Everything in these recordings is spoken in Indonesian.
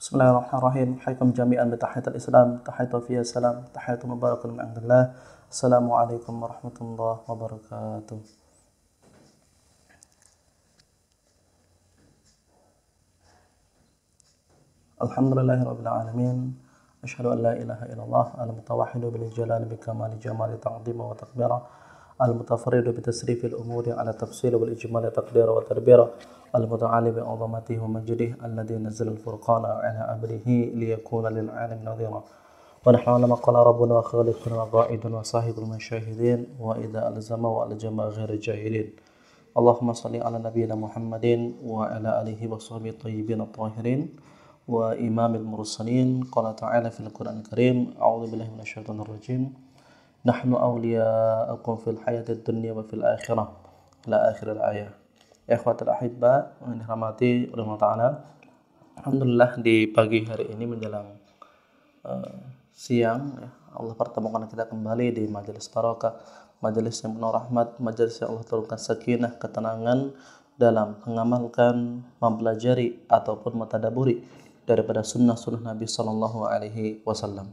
Bismillahirrahmanirrahim. Hayyakum jami'an bi tahiyatil Islam, tahiyatu fiyya salam, tahiyatu mubarakun min indillah. Assalamualaikum warahmatullahi wabarakatuh. Alhamdulillahirabbil alamin. Asyhadu an la ilaha illallah al-mutawahhidu bil jalali bi kamali jamali ta'dhima wa takbira. Al-mutafarridu bi tasrifil umuri ala tafsil wal ijmal taqdira wa tadbira. Al-muta'ali bi 'azamatihi wa majdihi alladhi nazzala al-furqana 'ala 'abdihi liyakuna lil 'alamin nadhira. Wa nahnu 'ala ma qala rabbuna wa khaliquna wa qa'idun wa sahibul masyahidin wa idza alzama wa aljama ghairu jahilin. Allahumma salli ala nabiyyina Muhammadin wa ala alihi wa sahbihi thayyibin at-tahirin wa imamil mursalin. Qala ta'ala fil Qur'anil Karim, a'udzu billahi minasyaitonir rajim. Nahnu awliya'ukum fil hayatid dunya wa fil akhirah. Ila akhir al-ayah. Ikhwatul ahibba, yang dirahmati oleh Allah Ta'ala. Alhamdulillah di pagi hari ini menjelang siang ya, Allah pertemukan kita kembali di majelis barokah, majelis yang penuh rahmat, majelis yang Allah turunkan sakinah, ketenangan dalam mengamalkan, mempelajari ataupun mentadaburi daripada sunnah-sunnah Nabi Sallallahu Alaihi Wasallam.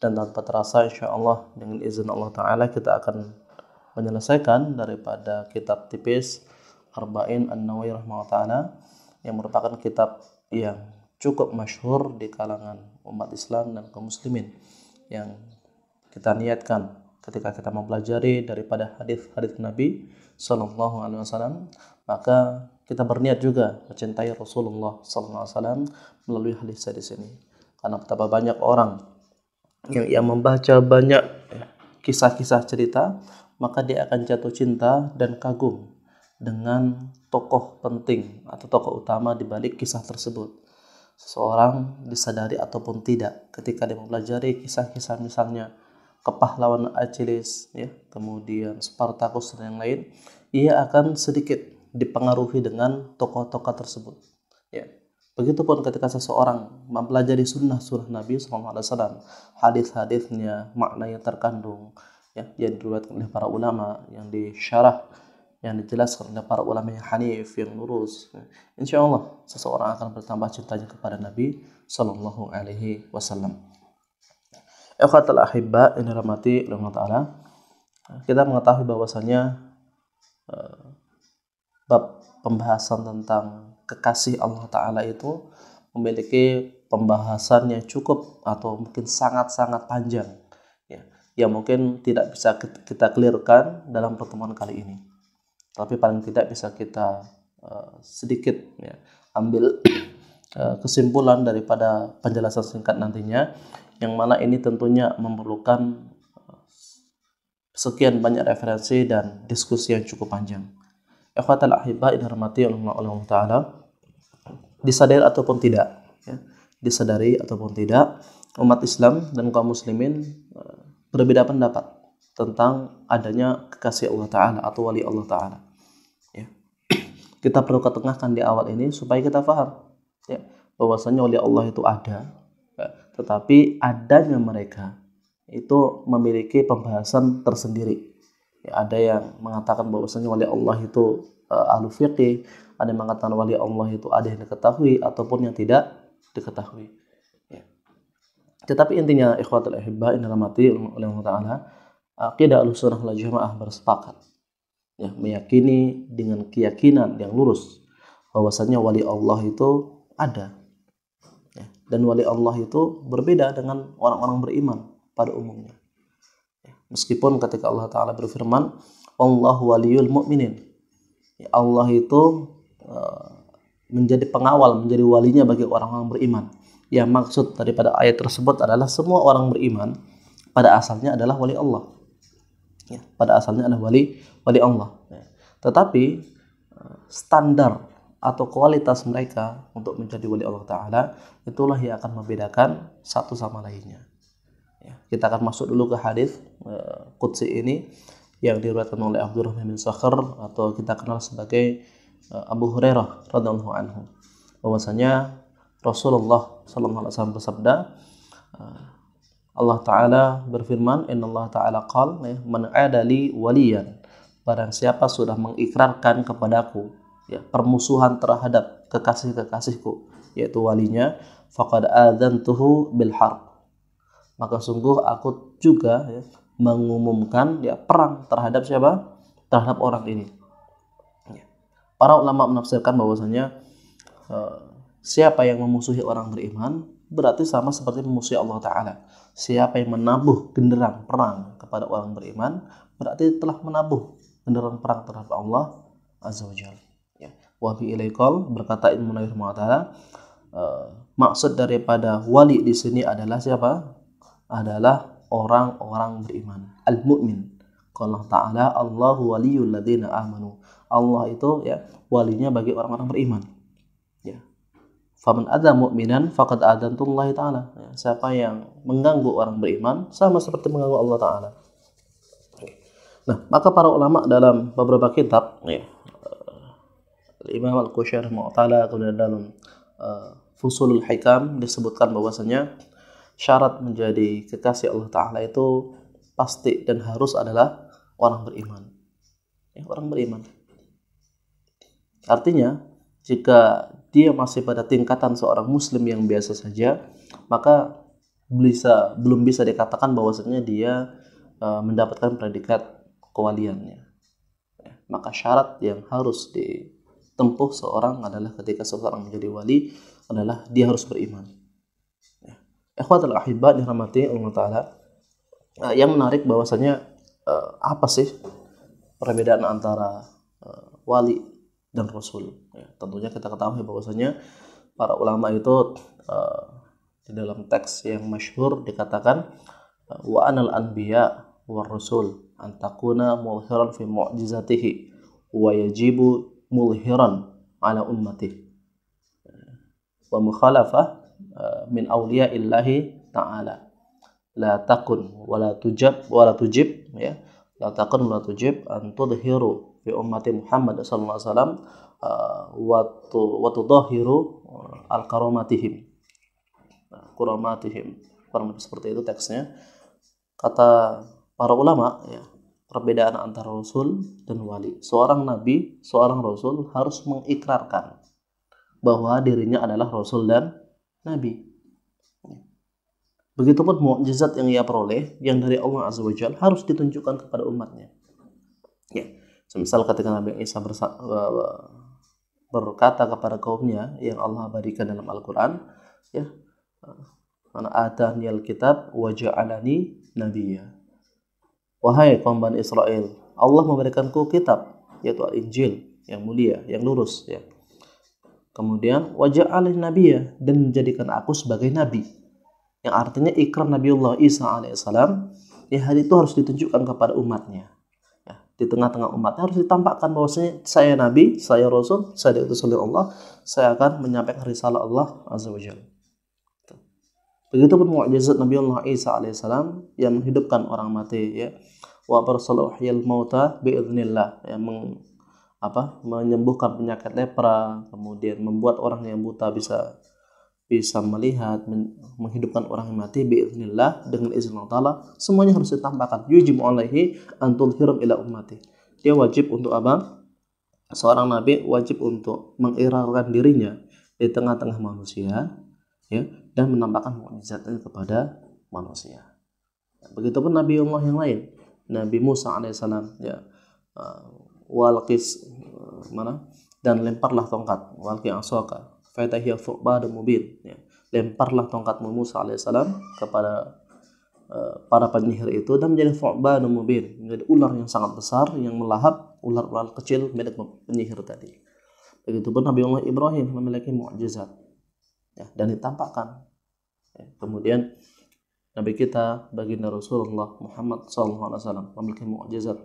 Dan tanpa terasa insyaallah dengan izin Allah Ta'ala kita akan menyelesaikan daripada kitab tipis Arba'in An-Nawawi rahimahullah ta'ala, yang merupakan kitab yang cukup masyhur di kalangan umat Islam dan kaum muslimin, yang kita niatkan ketika kita mempelajari daripada hadis-hadis Nabi Sallallahu Alaihi Wasallam, maka kita berniat juga mencintai Rasulullah Sallallahu Alaihi Wasallam melalui hadis-hadis ini. Karena betapa banyak orang yang membaca banyak kisah-kisah cerita, maka dia akan jatuh cinta dan kagum dengan tokoh penting atau tokoh utama di balik kisah tersebut. Seseorang disadari ataupun tidak, ketika dia mempelajari kisah-kisah misalnya kepahlawanan Achilles, ya, kemudian Spartacus dan yang lain, ia akan sedikit dipengaruhi dengan tokoh-tokoh tersebut. Ya. Begitupun ketika seseorang mempelajari sunnah-sunnah Nabi SAW, hadis-hadisnya, makna yang terkandung, ya, yang diriwayatkan oleh para ulama, yang disyarah, yang dijelaskan oleh para ulama yang hanif, yang lurus, insya Allah seseorang akan bertambah cintanya kepada Nabi Sallallahu Alaihi Wasallam. Ikhwatul ahibba yang dirahmati oleh Allah Ta'ala, kita mengetahui bahwasanya bab pembahasan tentang kekasih Allah Ta'ala itu memiliki pembahasan yang cukup atau mungkin sangat-sangat panjang, ya, yang mungkin tidak bisa kita clearkan dalam pertemuan kali ini. Tapi paling tidak bisa kita sedikit ya, ambil kesimpulan daripada penjelasan singkat nantinya, yang mana ini tentunya memerlukan sekian banyak referensi dan diskusi yang cukup panjang. Ikhwatal ahibba yang dirahmati oleh Allah Ta'ala, disadari ataupun tidak, ya, disadari ataupun tidak, umat Islam dan kaum muslimin berbeda pendapat tentang adanya kekasih Allah Ta'ala atau wali Allah Ta'ala. Ya. Kita perlu ketengahkan di awal ini supaya kita paham, ya, bahwasanya wali Allah itu ada, ya, tetapi adanya mereka itu memiliki pembahasan tersendiri. Ya, ada yang mengatakan bahwasanya wali Allah itu ahlu fiqih, ada yang mengatakan wali Allah itu ada yang diketahui ataupun yang tidak diketahui. Ya. Tetapi intinya ikhwatul ahibba yang dirahmati oleh Allah Ta'ala, aqidah Ahlussunnah wal Jamaah bersepakat, ya, meyakini dengan keyakinan yang lurus bahwasanya wali Allah itu ada, ya, dan wali Allah itu berbeda dengan orang-orang beriman pada umumnya, ya. Meskipun ketika Allah Ta'ala berfirman Allahu waliyul mu'minin, ya, Allah itu menjadi pengawal, menjadi walinya bagi orang-orang beriman. Yang maksud daripada ayat tersebut adalah semua orang beriman pada asalnya adalah wali Allah, ya, pada asalnya adalah wali Allah, ya. Tetapi standar atau kualitas mereka untuk menjadi wali Allah Ta'ala, itulah yang akan membedakan satu sama lainnya. Ya, kita akan masuk dulu ke hadis qudsi ini yang diriwayatkan oleh Abdurrahman bin Sakhr atau kita kenal sebagai Abu Hurairah radhiyallahu anhu, bahwasanya Rasulullah sallallahu alaihi wasallam bersabda, Allah Ta'ala berfirman, Innallaha Ta'ala qala, man adali waliyan, barang siapa sudah mengikrarkan kepadaku ya permusuhan terhadap kekasih-kekasihku, yaitu walinya, faqad adzantuhu bil harb, maka sungguh aku juga ya, mengumumkan ya perang terhadap siapa? Terhadap orang ini. Ya. Para ulama menafsirkan bahwasanya siapa yang memusuhi orang beriman berarti sama seperti memusuhi Allah Ta'ala. Siapa yang menabuh genderang perang kepada orang beriman berarti telah menabuh genderang perang terhadap Allah Azza wa Jalla. Ya. Wa bi ilaikal, berkata Ibnu Nawawi rahimahullah, maksud daripada wali di sini adalah siapa? Adalah orang-orang beriman, al-mu'min. Qala Ta'ala, Allahu waliyul ladzina amanu. Allah itu ya walinya bagi orang-orang beriman. Ya. Faman adza mu'minan faqad adantullahi ta'ala. Ya, siapa yang mengganggu orang beriman sama seperti mengganggu Allah Ta'ala. Nah, maka para ulama dalam beberapa kitab ya, Imam Al-Qushayri rahimahullah, kemudian dalam Fusulul Hikam disebutkan bahwasanya syarat menjadi kekasih Allah Ta'ala itu pasti dan harus adalah orang beriman. Ya, orang beriman. Artinya, jika dia masih pada tingkatan seorang muslim yang biasa saja, maka belum bisa dikatakan bahwasanya dia mendapatkan predikat kewaliannya. Ya, maka syarat yang harus ditempuh seorang adalah ketika seseorang menjadi wali adalah dia harus beriman. Ikhwatul ahibba dirahmati Allah Ta'ala, yang menarik bahwasanya apa sih perbedaan antara wali dan rasul? Ya, tentunya kita ketahui bahwasanya para ulama itu di dalam teks yang masyhur dikatakan wa anal anbiya war rasul antakuna mulhiran fi mu'jizatihi wa yajibu mulhiran ala ummatihi wa mukhalafah min awliya illahi ta'ala la takun wala tujib ya, la takun wala tujib an tudhiru fi ummati Muhammad sallallahu alaihi wasallam wa tudahiru al karamatihim seperti itu teksnya. Kata para ulama ya, perbedaan antara rasul dan wali, seorang nabi, seorang rasul harus mengikrarkan bahwa dirinya adalah rasul dan nabi. Begitupun mukjizat yang ia peroleh yang dari Allah Azza wa Jalla harus ditunjukkan kepada umatnya. Ya, semisal ketika Nabi Isa berkata kepada kaumnya yang Allah abadikan dalam Al-Qur'an, ya, ana atani al-kitab wa ja'alani nabiyya. Wahai kaum Bani Israel, Allah memberikanku kitab yaitu Al-Injil yang mulia, yang lurus ya. Kemudian waja'alani nabiyya, dan menjadikan aku sebagai nabi. Yang artinya ikrar Nabiullah Isa alaihissalam ya, hari itu harus ditunjukkan kepada umatnya. Ya, di tengah-tengah umatnya harus ditampakkan bahwasanya saya nabi, saya rasul, saya diutus oleh Allah, saya akan menyampaikan risalah Allah Azza wa Jalla. Begitupun mukjizat Nabiullah Isa alaihissalam yang menghidupkan orang mati ya. Wa barsalahu yal mauta biiznillah, yang menyembuhkan penyakit lepra, kemudian membuat orang yang buta bisa melihat, menghidupkan orang yang mati biiznillah, dengan izin Allah Ta'ala. Semuanya harus ditampakkan. Yujibu alaihi antul hiram ila ummati. Dia wajib untuk apa? Seorang nabi wajib untuk mengirarkan dirinya di tengah-tengah manusia ya, dan menampakkan mukjizatnya kepada manusia. Begitupun nabi Allah yang lain, Nabi Musa alaihissalam ya, walqis dan lemparlah tongkat, walqi asaka fatahiya thu'badun mubin ya. Lemparlah tongkatmu Musa alaihissalam kepada para penyihir itu, dan menjadi thu'badun mubin, menjadi ular yang sangat besar yang melahap ular-ular kecil milik penyihir tadi. Begitupun Nabi Allah Ibrahim memiliki mukjizat ya, dan ditampakkan ya. Kemudian Nabi kita baginda Rasulullah Muhammad SAW memiliki mukjizat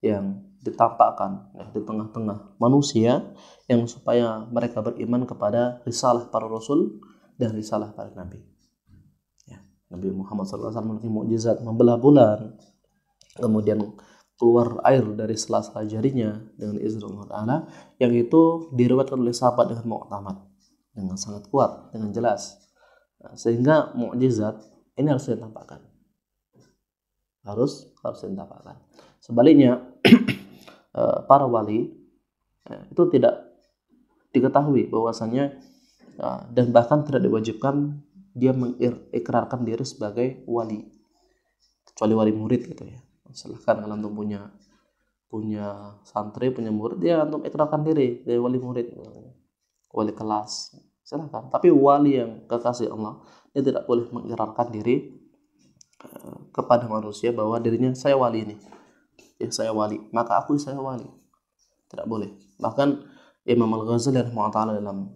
yang ditampakkan ya, di tengah-tengah manusia yang supaya mereka beriman kepada risalah para rasul dan risalah para nabi. Ya, Nabi Muhammad SAW memiliki mukjizat membelah bulan, kemudian keluar air dari sela-sela jarinya dengan izin Allah Ta'ala, yang itu diriwayatkan oleh sahabat dengan mu'tamad, dengan sangat kuat, dengan jelas. Nah, sehingga mukjizat ini harus ditampakkan, harus ditampakkan. Sebaliknya para wali itu tidak diketahui bahwasanya dan bahkan tidak diwajibkan dia mengikrarkan diri sebagai wali, kecuali wali murid gitu ya. Silahkan kalau antum punya santri, punya murid, dia antum ikrarkan diri dari wali murid, wali kelas, silahkan. Tapi wali yang kekasih Allah, dia tidak boleh mengikrarkan diri kepada manusia bahwa dirinya saya wali ini, ya saya wali, maka aku saya wali. Tidak boleh. Bahkan Imam Al-Ghazali rahimahullah dalam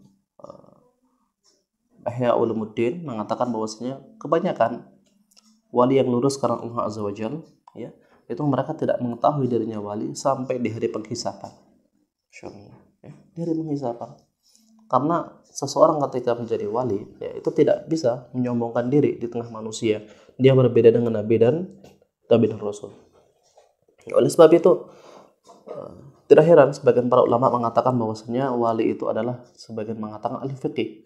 Ihya Ulumuddin mengatakan bahwasanya kebanyakan wali yang lurus karena Allah Azza wa Jalla, ya, itu mereka tidak mengetahui dirinya wali sampai di hari penghisapan. Ya, di hari penghisapan. Karena seseorang ketika menjadi wali, ya, itu tidak bisa menyombongkan diri di tengah manusia. Dia berbeda dengan Nabi dan Rasul. Oleh sebab itu tidak heran sebagian para ulama mengatakan bahwasanya wali itu adalah sebagian mengatakan ahli fikih.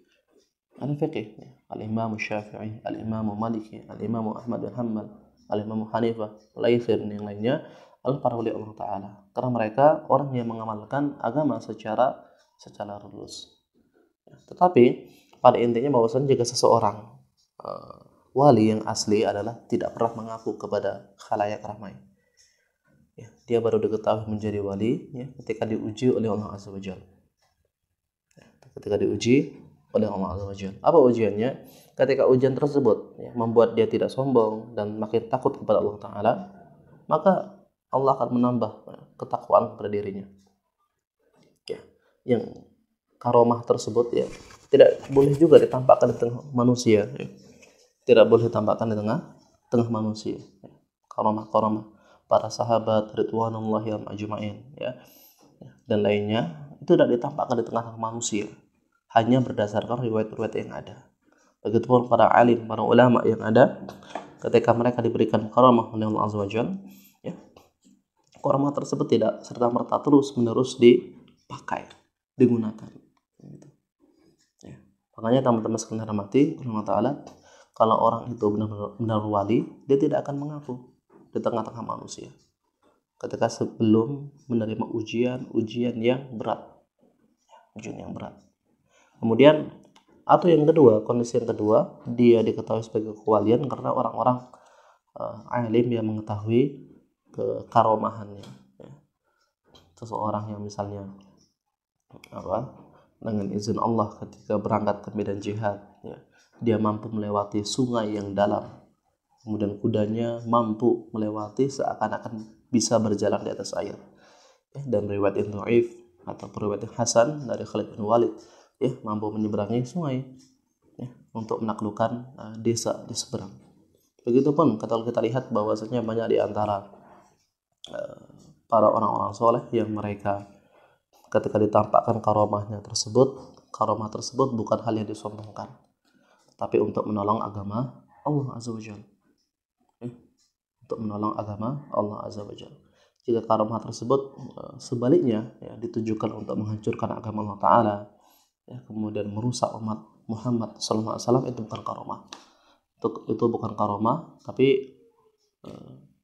Al-Imam Syafi'i, Al-Imam Maliki, Al-Imam Ahmad bin Hanbal, Al-Imam Hanifah, Laitsir dan yang lainnya adalah para wali Allah Ta'ala. Karena mereka orang yang mengamalkan agama secara lurus. Tetapi pada intinya bahwasanya jika seseorang wali yang asli adalah tidak pernah mengaku kepada khalayak ramai. Ya, dia baru diketahui menjadi wali ya, ketika diuji oleh Allah Azza wa Jalla. Ya, ketika diuji oleh Allah Azza wa Jalla. Apa ujiannya? Ketika ujian tersebut ya, membuat dia tidak sombong dan makin takut kepada Allah Ta'ala, maka Allah akan menambah ketakwaan kepada dirinya. Ya, yang karomah tersebut ya tidak boleh juga ditampakkan di tengah manusia. Ya. Tidak boleh ditampakkan di tengah manusia. Ya. Karomah para sahabat ridwanullahi ajma'in ya dan lainnya itu tidak ditampakkan di tengah manusia, hanya berdasarkan riwayat-riwayat yang ada. Begitupun para alim, para ulama yang ada, ketika mereka diberikan karamah oleh Allah Azza wa Jalla, ya, karamah tersebut tidak serta-merta terus-menerus dipakai, digunakan. Gitu. Ya. Makanya teman-teman sekalian hormati Allah Ta'ala, kalau orang itu benar-benar wali, dia tidak akan mengaku di tengah-tengah manusia ketika sebelum menerima ujian yang berat. Kemudian atau yang kedua, kondisi yang kedua, dia diketahui sebagai kewalian karena orang-orang alim yang mengetahui kekaromahannya. Ya. Seseorang yang misalnya dengan izin Allah ketika berangkat ke medan jihad, ya, dia mampu melewati sungai yang dalam. Kemudian kudanya mampu melewati seakan-akan bisa berjalan di atas air. Ya, dan riwayat yang dhaif atau riwayat yang hasan dari Khalid bin Walid, ya, mampu menyeberangi sungai ya, untuk menaklukkan desa di seberang. Begitupun kalau kita lihat bahwasanya banyak di antara para orang-orang soleh yang mereka ketika ditampakkan karomah tersebut bukan hal yang disombongkan, tapi untuk menolong agama Allah Azza wa Jalla. Untuk menolong agama Allah Azza wa Jalla. Jika karomah tersebut sebaliknya ya, ditujukan untuk menghancurkan agama Allah Ta'ala, ya, kemudian merusak umat Muhammad SAW, itu bukan karomah. Itu bukan karomah, tapi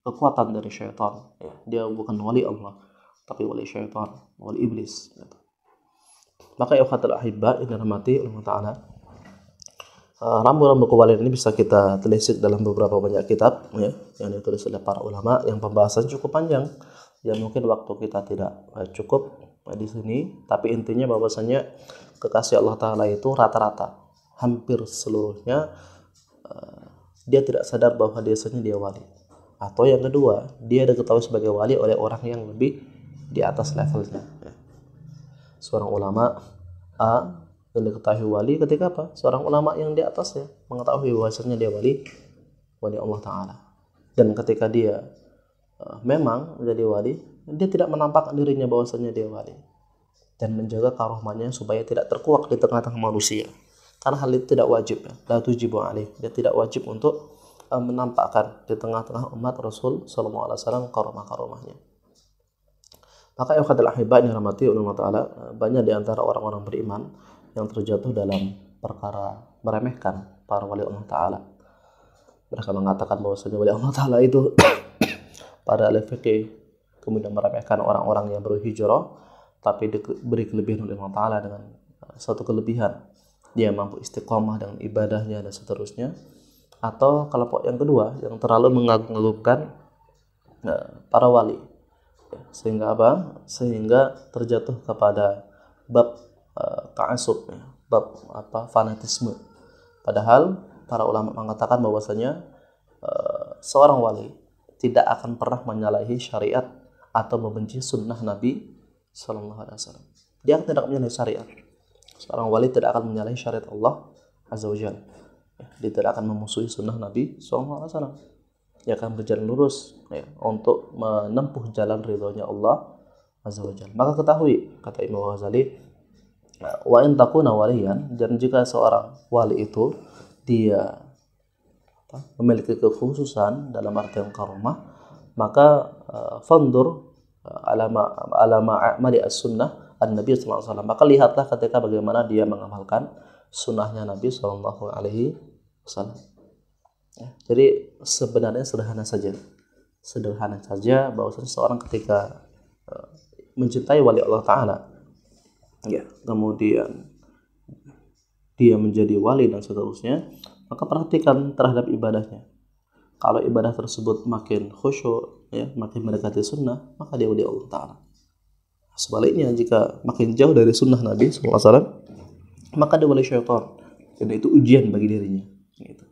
kekuatan dari syaitan. Ya. Dia bukan wali Allah, tapi wali syaitan, wali iblis. Gitu. Maka ya khatul ahibba yang dirahmati Allah Ta'ala, rambu-rambu kewalian ini bisa kita telisik dalam beberapa banyak kitab ya, yang ditulis oleh para ulama yang pembahasan cukup panjang. Ya mungkin waktu kita tidak cukup di sini, tapi intinya bahwasanya kekasih Allah Ta'ala itu rata-rata hampir seluruhnya dia tidak sadar bahwa dia wali. Atau yang kedua, dia diketahui sebagai wali oleh orang yang lebih di atas levelnya. Ya. Seorang ulama A yang diketahui wali ketika apa? Seorang ulama yang di atasnya mengetahui bahwasanya dia wali Allah Ta'ala. Dan ketika dia memang menjadi wali, dia tidak menampakkan dirinya bahwasanya dia wali, dan menjaga karomahnya supaya tidak terkuak di tengah-tengah manusia. Karena hal itu tidak wajib, ya. La tujibu alaih. Dia tidak wajib untuk menampakkan di tengah-tengah umat Rasul sallallahu alaihi wasallam karomah-karomahnya. Maka ya khadil ahibah yang dirahmati Allah Ta'ala, banyak di antara orang-orang beriman yang terjatuh dalam perkara meremehkan para wali Allah Ta'ala. Mereka mengatakan bahwasanya wali Allah Ta'ala itu pada ahli fikih, kemudian meremehkan orang-orang yang berhijrah, tapi diberi kelebihan oleh Allah Ta'ala dengan satu kelebihan, dia mampu istiqomah dengan ibadahnya dan seterusnya. Atau kelompok yang kedua yang terlalu mengagung-agungkan para wali, sehingga apa? Sehingga terjatuh kepada bab ta'assub, bab fanatisme. Padahal para ulama mengatakan bahwasanya seorang wali tidak akan pernah menyalahi syariat atau membenci sunnah Nabi Sallallahu Alaihi Wasallam. Dia tidak akan menyalahi syariat. Seorang wali tidak akan menyalahi syariat Allah Azza wa Jalla. Dia tidak akan memusuhi sunnah Nabi Sallallahu Alaihi Wasallam. Dia akan berjalan lurus untuk menempuh jalan ridhonya Allah Azza wa Jalla. Maka ketahui, kata Imam Ghazali, wa in takuna waliyan, dan jika seorang wali itu dia memiliki kekhususan dalam artian karomah, maka fandur alama amali as-sunnah an-nabi sallallahu alaihi wasallam. Maka lihatlah ketika bagaimana dia mengamalkan sunnahnya Nabi sallallahu alaihi wasallam. Jadi sebenarnya sederhana saja bahwasanya seorang ketika mencintai wali Allah Ta'ala, kemudian dia menjadi wali dan seterusnya, maka perhatikan terhadap ibadahnya. Kalau ibadah tersebut makin khusyuk, makin mendekati sunnah, maka dia wali Allah Ta'ala. Sebaliknya, jika makin jauh dari sunnah Nabi SAW, maka dia wali syaitan. Dan itu ujian bagi dirinya. Gitu.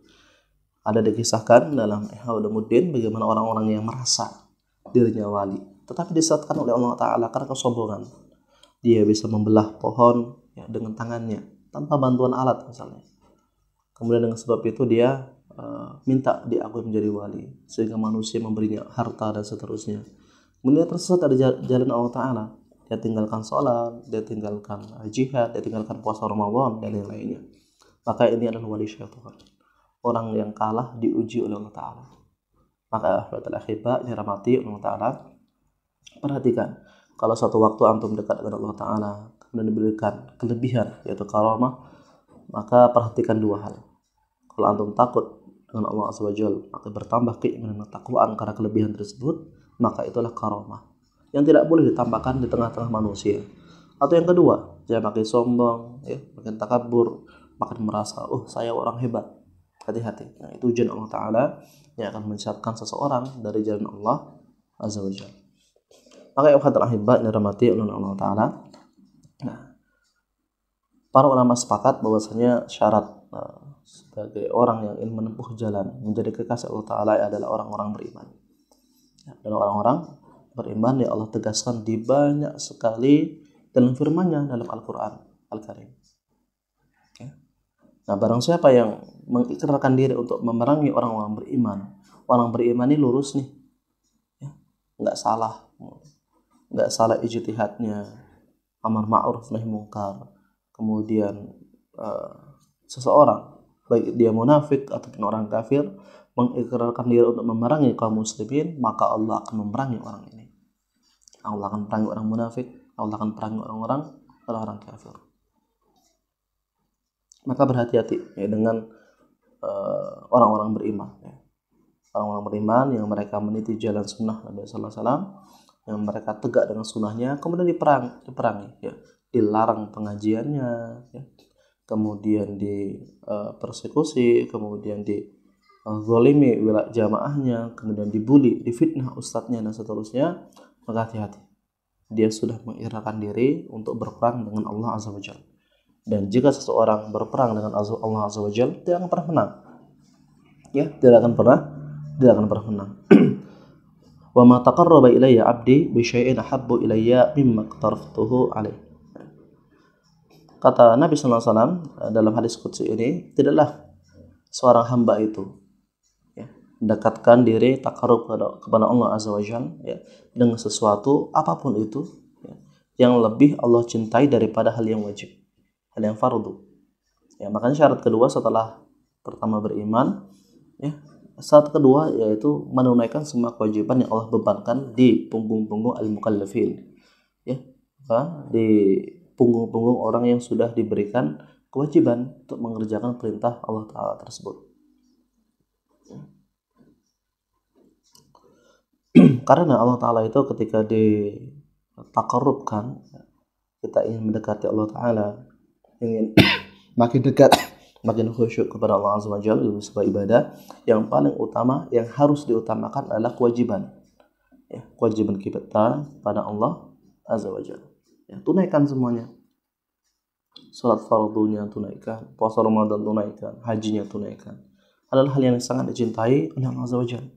Ada dikisahkan dalam Ihya Ulumuddin bagaimana orang-orang yang merasa dirinya wali, tetapi disesatkan oleh Allah Ta'ala karena kesombongan. Dia bisa membelah pohon dengan tangannya tanpa bantuan alat misalnya. Kemudian dengan sebab itu dia minta diakui menjadi wali, sehingga manusia memberinya harta dan seterusnya. Kemudian tersesat dari jalan Allah Ta'ala. Dia tinggalkan sholat, dia tinggalkan jihad, dia tinggalkan puasa Ramadan dan yang lainnya. Maka ini adalah wali syaitan, orang yang kalah diuji oleh Allah Ta'ala. Maka ahbatul akhibah dirahmati Allah Ta'ala, perhatikan, kalau suatu waktu antum dekat dengan Allah Ta'ala, kemudian diberikan kelebihan yaitu karamah, maka perhatikan dua hal. Kalau antum takut dengan Allah Azza wa Jalla, maka bertambah keimanan dan takwaan karena kelebihan tersebut, maka itulah karamah yang tidak boleh ditambahkan di tengah-tengah manusia. Atau yang kedua, jangan makin sombong, makin takabur, makin merasa, saya orang hebat. Hati-hati. Nah, itu ujian Allah Ta'ala yang akan menyesatkan seseorang dari jalan Allah Azza wa Jalla. Maka ya khadra ahibba dirahmati oleh Allah Ta'ala. Nah, para ulama sepakat bahwasanya syarat sebagai orang yang ingin menempuh jalan menjadi kekasih Allah Ta'ala adalah orang-orang beriman. Dan orang-orang beriman yang Allah tegaskan di banyak sekali dalam firman-Nya dalam Al-Quran Al-Karim. Nah, barang siapa yang mengikrarkan diri untuk memerangi orang-orang beriman ini lurus nih, nggak salah ijtihadnya, amar ma'ruf nahi munkar. Kemudian seseorang, baik dia munafik ataupun orang kafir, mengikrarkan diri untuk memerangi kaum muslimin, maka Allah akan memerangi orang ini. Allah akan memerangi orang munafik, Allah akan memerangi orang-orang kafir. Maka berhati-hati dengan orang-orang beriman. Orang-orang beriman yang mereka meniti jalan sunnah Nabi Sallallahu Alaihi Wasallam, yang mereka tegak dengan sunnahnya, kemudian diperangi, dilarang pengajiannya, kemudian dipersekusi, kemudian dizalimi wilayah jamaahnya, kemudian dibuli, difitnah ustadznya dan seterusnya. Maka hati-hati, dia sudah mengikrarkan diri untuk berperang dengan Allah Azza wa Jalla. Dan jika seseorang berperang dengan Allah Azza wa Jalla, dia akan pernah menang. Tidak akan pernah menang. Wa ma taqarraba ilayya 'abdi bi syai'in ahabbu ilayya mimma iqtaraftuhu 'alaihi. Kata Nabi sallallahu alaihi wasallam dalam hadis qudsi ini, tidaklah seorang hamba itu mendekatkan diri takarub kepada Allah Azza wa Jalla ya, dengan sesuatu apapun itu ya, yang lebih Allah cintai daripada hal yang wajib, hal yang fardu. Ya, makanya syarat kedua setelah pertama beriman ya, syarat kedua yaitu menunaikan semua kewajiban yang Allah bebankan di punggung-punggung al-mukallafin ya, di punggung-punggung orang yang sudah diberikan kewajiban untuk mengerjakan perintah Allah Ta'ala tersebut. Karena Allah Ta'ala itu ketika ditakarubkan, kita ingin mendekati Allah Ta'ala, ingin makin dekat, makin khusyuk kepada Allah Azza wa Jalla dalam sebuah ibadah, yang paling utama, yang harus diutamakan adalah kewajiban ya, kewajiban kita pada Allah Azza wa Jalla ya, tunaikan semuanya. Salat fardunya tunaikan, puasa Ramadan tunaikan, hajinya tunaikan, adalah hal yang sangat dicintai oleh Allah Azza wa Jalla.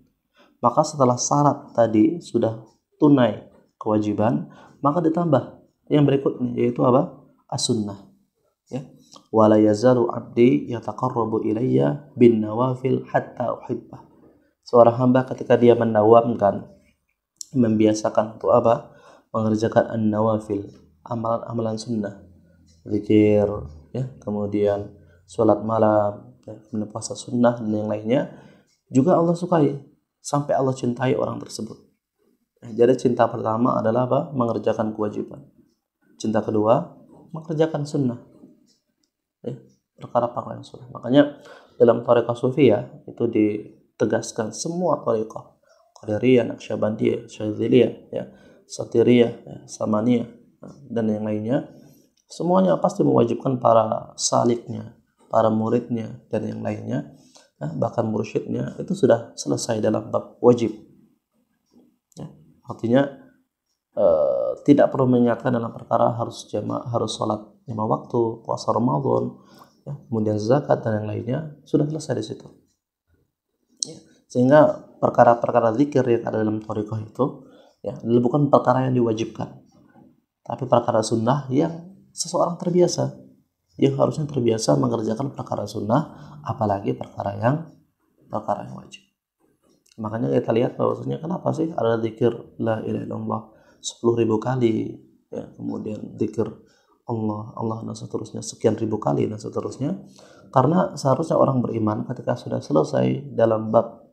Maka setelah syarat tadi sudah tunai kewajiban, maka ditambah yang berikutnya, yaitu apa? As-sunnah ya. Wala yazalu abdi yataqarrabu ilayya bin nawafil hatta uhibbah. Seorang hamba ketika dia mendawamkan, membiasakan untuk apa? Mengerjakan an-nawafil, amalan-amalan sunnah, zikir ya, kemudian sholat malam ya, kemudian puasa sunnah dan yang lainnya, juga Allah sukai sampai Allah cintai orang tersebut. Jadi cinta pertama adalah apa? Mengerjakan kewajiban. Cinta kedua mengerjakan sunnah ya, perkara-perkara yang sunnah. Makanya dalam thariqah sufiyah itu ditegaskan semua thariqah, Qadariyah, Naqsyabandiyah, Syadziliyah ya, Satiriyah ya, Samaniyah dan yang lainnya, semuanya pasti mewajibkan para saliknya, para muridnya dan yang lainnya, bahkan mursyidnya itu sudah selesai dalam bab wajib ya. Artinya tidak perlu mengingatkan dalam perkara harus jamaah, harus sholat 5 waktu, puasa Ramadan ya, kemudian zakat dan yang lainnya, sudah selesai di situ ya. Sehingga perkara-perkara zikir yang ada dalam thariqah itu ya, bukan perkara yang diwajibkan, tapi perkara sunnah yang seseorang terbiasa, yang harusnya terbiasa mengerjakan perkara sunnah, apalagi perkara yang wajib. Makanya kita lihat bahwasanya kenapa sih ada zikir la ilaha illallah 10.000 kali ya, kemudian zikir Allah dan seterusnya sekian ribu kali dan seterusnya, karena seharusnya orang beriman ketika sudah selesai dalam bab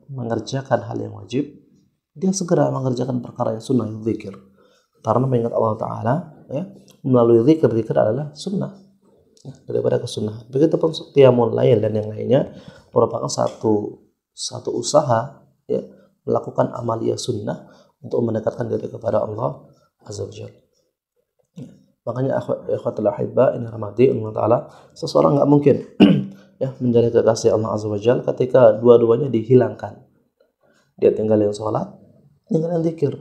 mengerjakan hal yang wajib, dia segera mengerjakan perkara yang sunnah, yang zikir, karena mengingat Allah Ta'ala ya, melalui zikir adalah sunnah ya, daripada kesunahan. Begitupun qiyamul lail dan yang lainnya merupakan satu usaha ya, melakukan amaliyah sunnah untuk mendekatkan diri kepada Allah Azza wa Jalla ya. Makanya ikhwatul ahibba ini rahmati Allah Ta'ala, seseorang nggak mungkin ya menjadi kekasih Allah Azza wa Jalla ketika dua-duanya dihilangkan. Dia tinggal yang sholat, tinggal yang zikir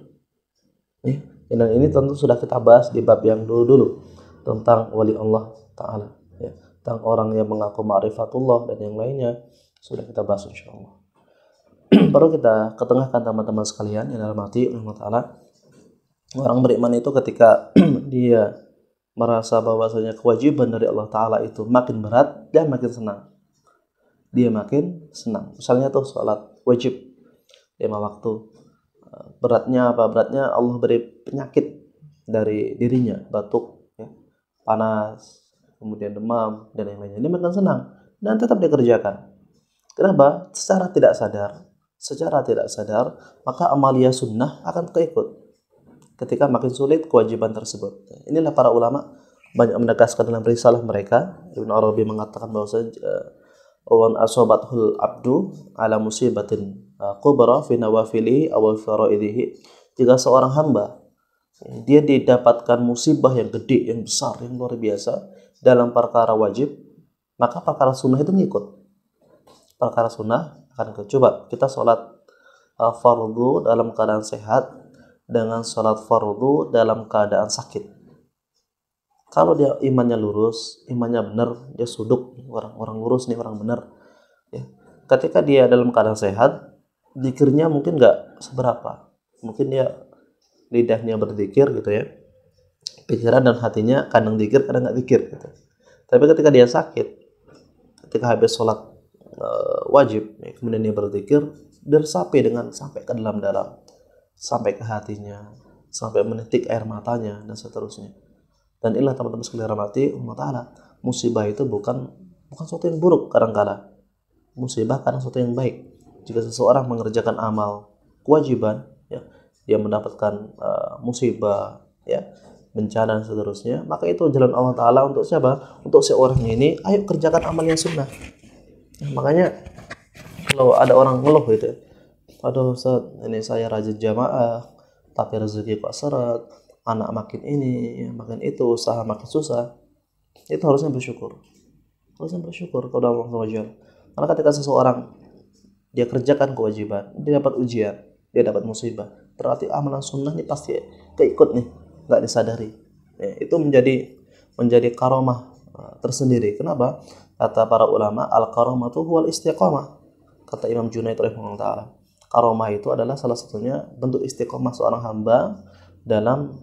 ya. Dan ini tentu sudah kita bahas di bab yang dulu tentang wali Allah Ta'ala ya, tentang orang yang mengaku ma'rifatullah dan yang lainnya, sudah kita bahas insyaallah. Baru kita ketengahkan teman-teman sekalian yang dalam hati Allah Ta'ala, orang beriman itu ketika dia merasa bahwasanya kewajiban dari Allah Ta'ala itu makin berat, dia makin senang. Misalnya tuh sholat wajib 5 waktu, beratnya apa? Beratnya Allah beri penyakit dari dirinya, batuk ya, panas, kemudian demam dan yang lainnya, dia makin senang dan tetap dikerjakan. Kenapa? Secara tidak sadar maka amalia sunnah akan keikut ketika makin sulit kewajiban tersebut. Inilah para ulama banyak menegaskan dalam risalah mereka. Ibnu Arabi mengatakan bahwa wan asobatul abdu ala musibatin kubra fi nawafilihi aw faraidihi. Jika seorang hamba dia didapatkan musibah yang gede, yang besar, yang luar biasa dalam perkara wajib, maka perkara sunnah itu ngikut. Perkara sunnah akan ikut. Coba kita sholat fardu dalam keadaan sehat dengan sholat fardu dalam keadaan sakit. Kalau dia imannya lurus, imannya benar, dia suduk, orang lurus nih, orang benar ya. Ketika dia dalam keadaan sehat, zikirnya mungkin nggak seberapa, mungkin dia lidahnya berzikir gitu ya, pikiran dan hatinya kadang zikir kadang nggak zikir gitu. Tapi ketika dia sakit, ketika habis sholat wajib, ya, kemudian dia berzikir, diresapi dengan sampai ke dalam, sampai ke hatinya, sampai menitik air matanya dan seterusnya. Dan inilah teman-teman sekalian rahmati Allah Ta'ala, musibah itu bukan sesuatu yang buruk kadang-kala. Musibah kadang sesuatu yang baik. Jika seseorang mengerjakan amal kewajiban, ya, dia mendapatkan musibah, ya, bencana dan seterusnya, maka itu jalan Allah Ta'ala untuk siapa? Untuk si orang ini, ayo kerjakan amal yang sunnah. Makanya kalau ada orang ngeluh gitu, aduh Ustaz, ini saya rajin jamaah tapi rezeki kok seret, anak makin ini, makin itu, usaha makin susah, itu harusnya bersyukur kepada Allah SWT. Karena ketika seseorang dia kerjakan kewajiban, dia dapat ujian, dia dapat musibah, berarti amalan sunnah ini pasti keikut nih, nggak disadari, ya, itu menjadi karomah tersendiri. Kenapa? Kata para ulama, al-karamatu huwal istiqamah. Kata Imam Junaid rahimahullah ta'ala, karomah itu adalah salah satunya bentuk istiqamah seorang hamba dalam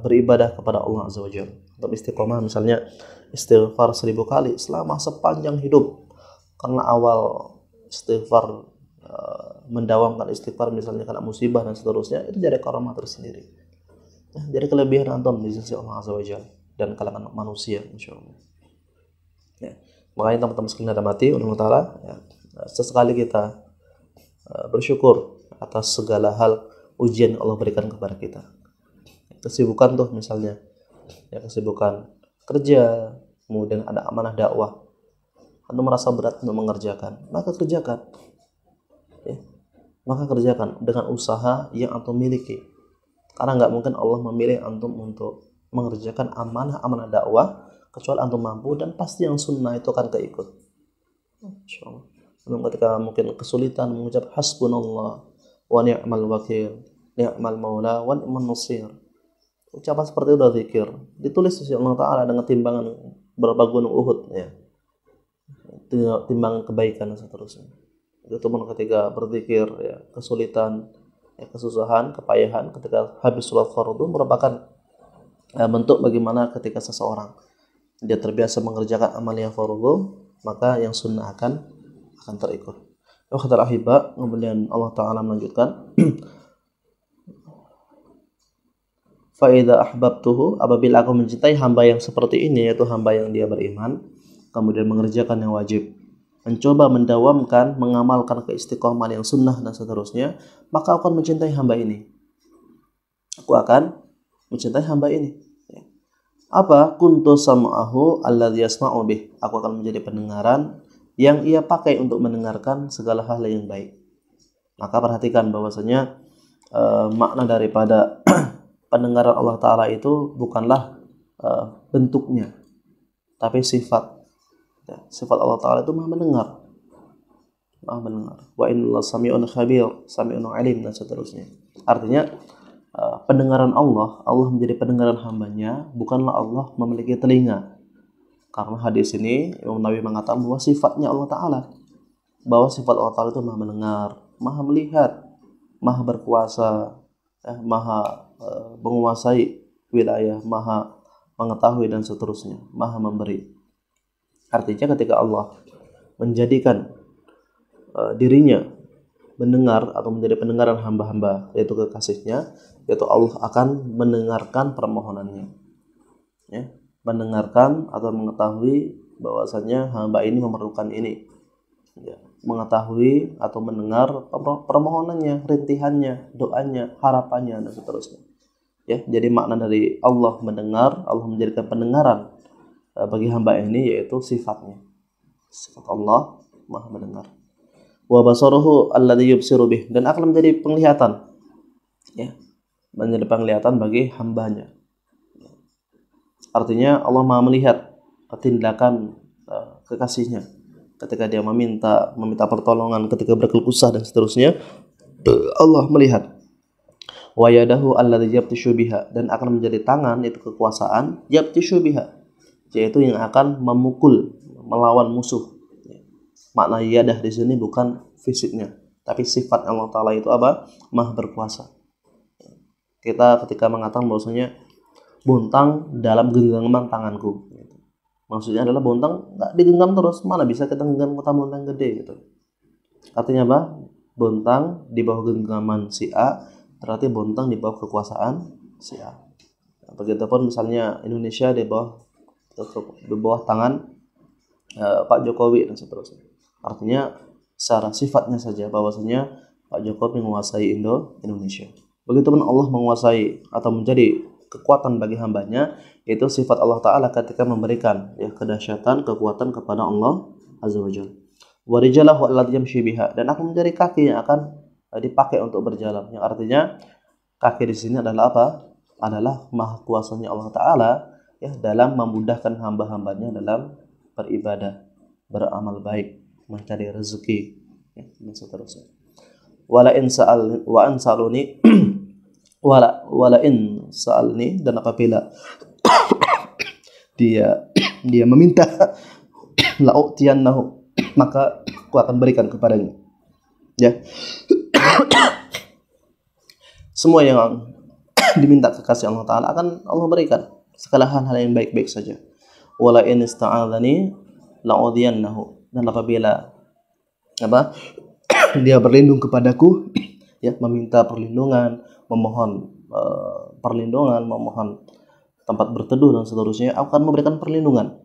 beribadah kepada Allah Azza wa Jalla. Untuk istiqamah misalnya istighfar 1000 kali selama sepanjang hidup. Karena awal istighfar, mendawamkan istighfar misalnya karena musibah dan seterusnya, itu jadi karomah tersendiri. Jadi kelebihan antum di sisi Allah Azza wa Jalla dan kalangan manusia, insyaallah. Ya. Makanya teman-teman sekalian mati Allah Ta'ala, ya, sesekali kita bersyukur atas segala hal ujian yang Allah berikan kepada kita. Kesibukan tuh misalnya, ya, kesibukan kerja, kemudian ada amanah dakwah, antum merasa berat untuk mengerjakan, maka kerjakan, ya, maka kerjakan dengan usaha yang antum miliki. Karena nggak mungkin Allah memilih antum untuk mengerjakan amanah dakwah kecuali antum mampu, dan pasti yang sunnah itu akan keikut. Insyaallah. Ketika mungkin kesulitan mengucap hasbunallah wa ni'mal wakil, ni'mal maula wa ni'man nasir. Ucapan seperti itu adalah zikir. Ditulis di sisi Allah Ta'ala dengan timbangan berapa gunung Uhud, ya. Timbangan kebaikan dan seterusnya. Itu pun ketika berzikir, ya, kesulitan, ya, kesusahan, kepayahan ketika habis sholat fardu merupakan bentuk bagaimana ketika seseorang dia terbiasa mengerjakan amal yang fardu, maka yang sunnah akan terikut. Kata ahibah, kemudian Allah Ta'ala melanjutkan, fa idza ahbabtuhu, apabila aku mencintai hamba yang seperti ini, yaitu hamba yang dia beriman, kemudian mengerjakan yang wajib, mencoba mendawamkan, mengamalkan keistiqomahan yang sunnah dan seterusnya, maka aku akan mencintai hamba ini. Aku akan mencintai hamba ini. Apa? Kuntu sam'ahu alladzi yasma'u bih. Aku akan menjadi pendengaran yang ia pakai untuk mendengarkan segala hal yang baik. Maka perhatikan bahwasanya makna daripada pendengaran Allah Ta'ala itu bukanlah bentuknya, tapi sifat. Ya, sifat Allah Ta'ala itu maha mendengar. Wa innallaha sami'un khabir, sami'un alim, dan seterusnya. Artinya pendengaran Allah menjadi pendengaran hambanya, bukanlah Allah memiliki telinga. Karena hadis ini Imam Nawawi mengatakan bahwa sifatnya Allah Ta'ala, bahwa sifat Allah Ta'ala itu maha mendengar, maha melihat, maha berkuasa, maha menguasai wilayah, maha mengetahui dan seterusnya, maha memberi. Artinya ketika Allah menjadikan dirinya mendengar atau menjadi pendengaran hamba-hamba, yaitu kekasihnya, yaitu Allah akan mendengarkan permohonannya, ya, mendengarkan atau mengetahui bahwasanya hamba ini memerlukan ini, ya, mengetahui atau mendengar permohonannya, rintihannya, doanya, harapannya, dan seterusnya. Ya, jadi makna dari Allah mendengar, Allah menjadikan pendengaran bagi hamba ini, yaitu sifatnya, sifat Allah maha mendengar. Wa basaruhu alladhi yubsiru bih, dan akan menjadi penglihatan, ya, menjadi penglihatan bagi hambanya. Artinya Allah maha melihat tindakan kekasihnya ketika dia meminta pertolongan, ketika berkeluh kesah dan seterusnya, Allah melihat. Wa yadahu alladhi yabtishu biha, dan akan menjadi tangan, itu kekuasaan, yabtishu biha, yaitu yang akan memukul, melawan musuh. Makna yadah di sini bukan fisiknya, tapi sifat Allah Ta'ala itu apa? Maha berkuasa. Kita ketika mengatakan bahwasanya buntang dalam genggaman tanganku, Maksudnya adalah bontang nggak digenggam terus, mana bisa kita genggam bontang gede gitu. Artinya apa? Bontang di bawah genggaman si A, berarti bontang di bawah kekuasaan si A. Begitupun misalnya Indonesia di bawah tangan Pak Jokowi dan seterusnya. Artinya secara sifatnya saja bahwasanya Pak Jokowi menguasai Indonesia. Begitupun Allah menguasai atau menjadi kekuatan bagi hambanya, itu sifat Allah Ta'ala ketika memberikan kedahsyatan, kekuatan kepada Allah Azza wa Jalla. Wa rijalahu allati yamshi biha, dan aku menjadi kaki yang akan dipakai untuk berjalan. Yang artinya kaki di sini adalah apa? Adalah maha kuasanya Allah Ta'ala dalam memudahkan hamba-hambanya dalam beribadah, beramal baik, mencari rezeki, dan seterusnya. Wala in saluni wala in sa'alni, dan apabila dia meminta la'utiyannahu, maka aku akan berikan kepadanya. Ya. Semua yang diminta kekasih Allah Ta'ala akan Allah berikan, segala hal-hal yang baik-baik saja. Wala in ista'adzani la'udhiyannahu, dan apabila dia berlindung kepadaku, meminta perlindungan, memohon perlindungan, memohon tempat berteduh dan seterusnya, aku akan memberikan perlindungan.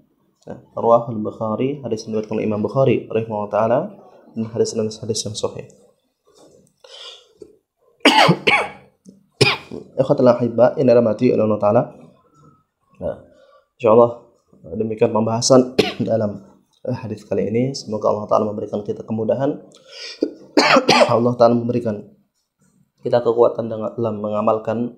Rawahul Bukhari, hadis yang diriwayatkan oleh Imam Bukhari rahimahullah taala, dan hadis yang sahih. Ikhwatul ahibba yang dirahmati oleh Allah Ta'ala. Insyaallah demikian pembahasan dalam hadis kali ini. Semoga Allah Ta'ala memberikan kita kemudahan. Allah Ta'ala memberikan kita kekuatan dalam mengamalkan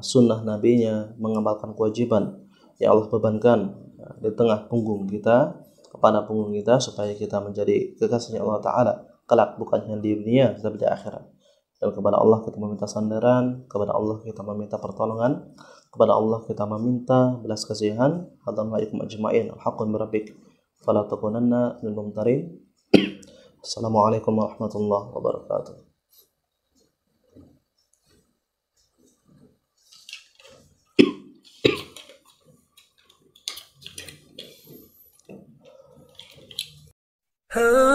sunnah nabinya, mengamalkan kewajiban yang Allah bebankan di tengah punggung kita, kepada punggung kita, supaya kita menjadi kekasihnya Allah Ta'ala kelak, bukan hanya di dunia tetapi di akhirat. Dan kepada Allah kita meminta sandaran, kepada Allah kita meminta pertolongan, kepada Allah kita meminta belas kasihan. Assalamualaikum ajma'in, haqqun birabbik fala takunanna minal mumtarin. Assalamualaikum warahmatullahi wabarakatuh. Oh